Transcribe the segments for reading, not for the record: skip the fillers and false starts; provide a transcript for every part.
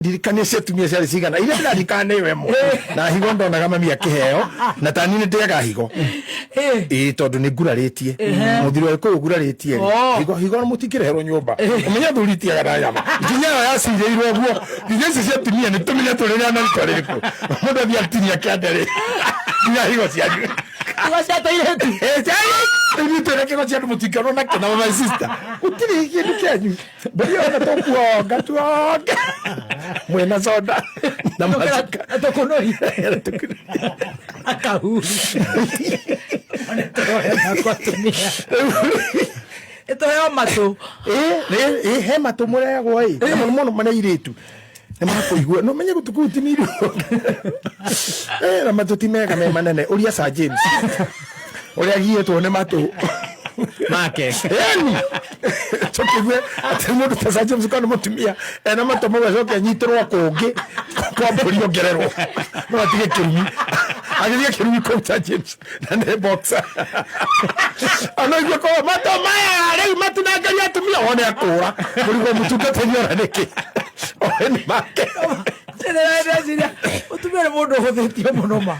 Dirikania setumia ciarĩ cigana iria ndirikana nĩ we mo na higo ndonaga mami akĩheo na tani nĩ ndĩaga higo tondũ nĩ ngurarĩtie mũthiri wa Gĩkũyũ ngurarĩtie higo mũtingĩreherwo nyũmba ũmenya thuri tiaga na nyama nginya yacirĩirwo guo nginya ici cia tumia nĩ tũmenya tũrĩa na rĩtwa rĩrĩkũ mũndũ athiĩ atinia kĩanderĩ nginya higo cianyu Nitore kiko cia mutikano na kina my sister. Utiri kindu kyanyu. Bali ona tokuoga tuoga. Mwena soda. Na mazika. Atokonoi. Akahuri. Ona toya kwa tumia. Eto heo matu. He matu murego ĩ. Na muno mane iritu. Nĩmakũigua no menye gutukutimiru. Na matu timega me manene. Uria Sir James. Oria gietwo nĩ matũ make yani tokigwe ati mundu ta Sir James kana mutumia ena matũ magacoka nyitirwo kũngĩ kwa mbũri ongererwo no atige kĩrumi agithie kĩrumi kwa Sir James na nĩ boxer anaigua kwa matũ maya rĩu matunangaria atumia one akũra mũrigo mũtungatĩri ora nĩkĩ one make utumere mundu hũthĩtio mũno ma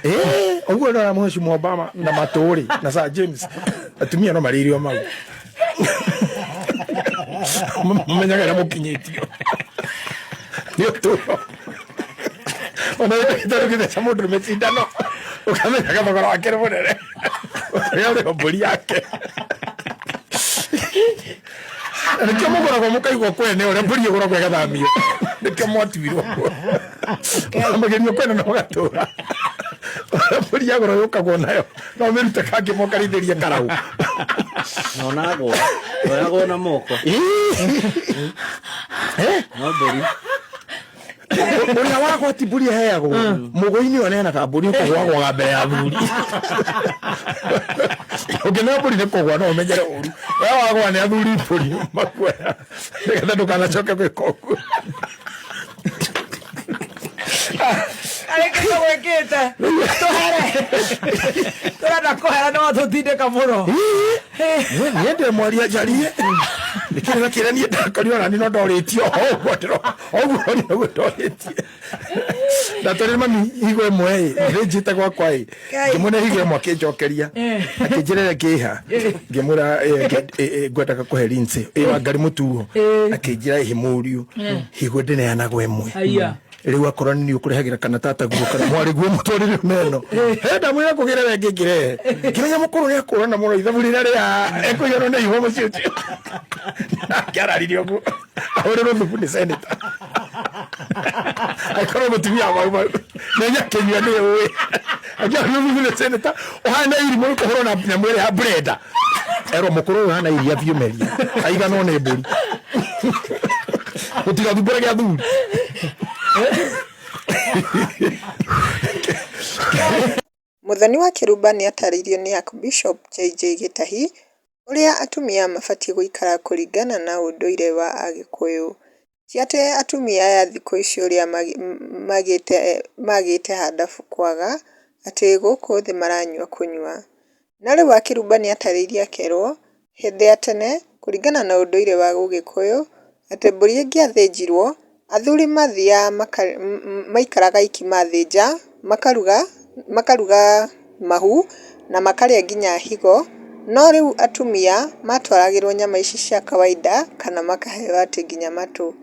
ũguo ndora Mheshimiwa Obama na matũri na Sir James atumia no marĩrio mau menyaga na mũkinyĩtio nĩ ũtũro ona ĩtarũgĩtheca mũndũ mĩcindano ũkamenyaga thogora wake nĩ mũnene ũrĩa ũrĩ mbũri yake nĩkĩo mũgũragwo mũkaigwo kwene ũrĩa mbũri ĩgũragwo ĩgathamio nĩkĩo mwatuirwo magerio kwene no gatũra mbũri yagũra yũkagwo nayo no mĩrute kangĩ mokarithĩrie ngarau nonagwo na moko no mbũri ũrĩa wagwati mbũri aheagwo mũgũ-inĩ oneanaga mbũri ũkũgwagwaga mbere ya thuri ũngĩneo mbũri nĩ kũgwa no ũmenyere ũru we wagwa nĩ athuri mbũri makuoya nĩgetha ndũkanacoke gwĩka ũguo arĩkĩte gwĩkĩte tũhere tũrenda kũhera no tũtindĩka mũno niĩ ndĩ mwaria njarie nĩkĩrĩga kĩrĩa niĩ ndakorirwo nani no ndorĩtio ũguo nĩguo ndorĩtie na tũrĩ mami higo ĩmwe nĩ njĩte gwakwa ngĩmwĩra higo ĩmwe akĩnjokeria akĩnjĩra kĩha ngĩmwĩra ngwendaga kũhe Lindsay wa ngari mũtuo akĩnjĩra ĩhĩ mũriũ higo ndĩneanagwo ĩmwe rĩu akorwo nĩ ũkũrehagĩra kana tata guo kana mwarĩ guo mũtũrĩre meno ndamwĩra kũgĩra we ngĩngĩrehe ngĩmenya mũkũrũ nĩ akũrana mũno ithabu rĩrĩa rĩa ekũiyũrwo nĩ ihumo mũciĩ ũcio akĩararirie ũguo ahũrĩrwo thubu nĩ senator akorwo mũtumia mau nenya kĩnyua nĩ ũĩ akĩararirie thubu nĩ senator ũhana irimũ kũhũrwo na nyamũ ĩrĩa ya brenda erwo mũkũrũ ũhana iria biũmeria aiganwo nĩ mbũri gũtigathumbũre gĩa thuri Muthoni wa Kĩrumba nĩ atarĩirio nĩ Archbishop JJ Gĩtahi ũrĩa atumia mabatie gũikara kũringana na ũndũire wa Agĩkũyũ. Ti atĩ atumia aya thikũ ici ũrĩa magĩte handabu kwaga atĩ gũkũ thĩ maranyua kũnyua. Na rĩu Kĩrumba nĩ atarĩirie akerwo hĩndĩ ya tene kũringana na ũndũire wa Gĩkũyũ atĩ mbũri ĩngĩathĩnjirwo athuri mathiaga maikaraga ikimathĩ nja makaruga mahu na makarĩa nginya higo, no rĩu atumia matwaragĩrwo nyama ici cia kawaida kana makaheo atĩ nginya matũ.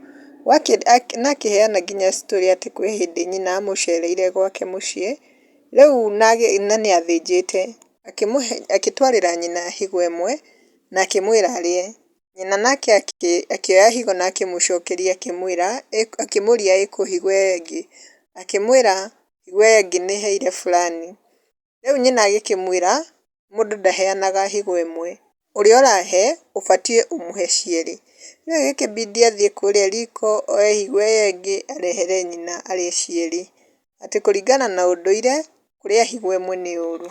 Na akĩheana nginya story atĩ kwĩ hĩndĩ nyina amũcereire gwake mũciĩ rĩu na nĩ athĩnjĩte akĩtwarĩra nyina higo ĩmwe na akĩmwĩra arĩe. Nyina nake akĩoya higo na akĩmũcokeria akĩmũria ĩkũ higo ĩngĩ, akĩmwĩra higo ĩngĩ nĩ heire fulani. Rĩu nyina agĩkĩmwĩra mũndũ ndaheanaga higo ĩmwe, ũrĩa ũrahe ũbatie ũmũhe cierĩ. Rĩu agĩkĩbidi athiĩ kũrĩa riko oe higo ĩngĩ arehere nyina arĩe cierĩ, atĩ kũringana na ũndũire kũrĩa higo ĩmwe nĩ ũru.